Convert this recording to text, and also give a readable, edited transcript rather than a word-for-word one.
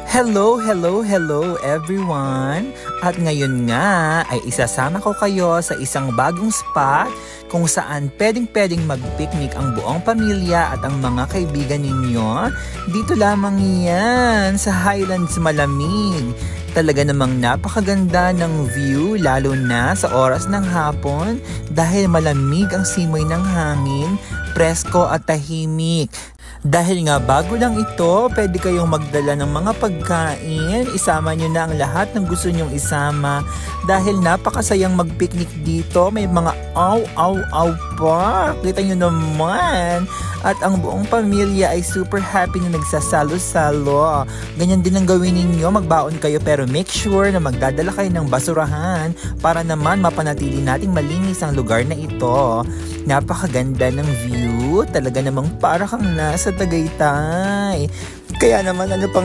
Hello everyone! At ngayon nga ay isasama ko kayo sa isang bagong spot kung saan pwedeng mag-picnic ang buong pamilya at ang mga kaibigan ninyo. Dito lamang yan sa Highlands Malamig. Talaga namang napakaganda ng view lalo na sa oras ng hapon dahil malamig ang simoy ng hangin, presko at tahimik. Dahil nga bago lang ito, pwede kayong magdala ng mga pagkain, isama nyo na ang lahat ng gusto nyong isama. Dahil napakasayang mag-picnic dito, may mga aw pa, kita nyo naman. At ang buong pamilya ay super happy na nagsasalo-salo. Ganyan din ang gawin ninyo, magbaon kayo pero make sure na magdadala kayo ng basurahan para naman mapanatili nating malinis ang lugar na ito. Napakaganda ng view, talaga namang para kang nasa Tagaytay. Kaya naman ano pang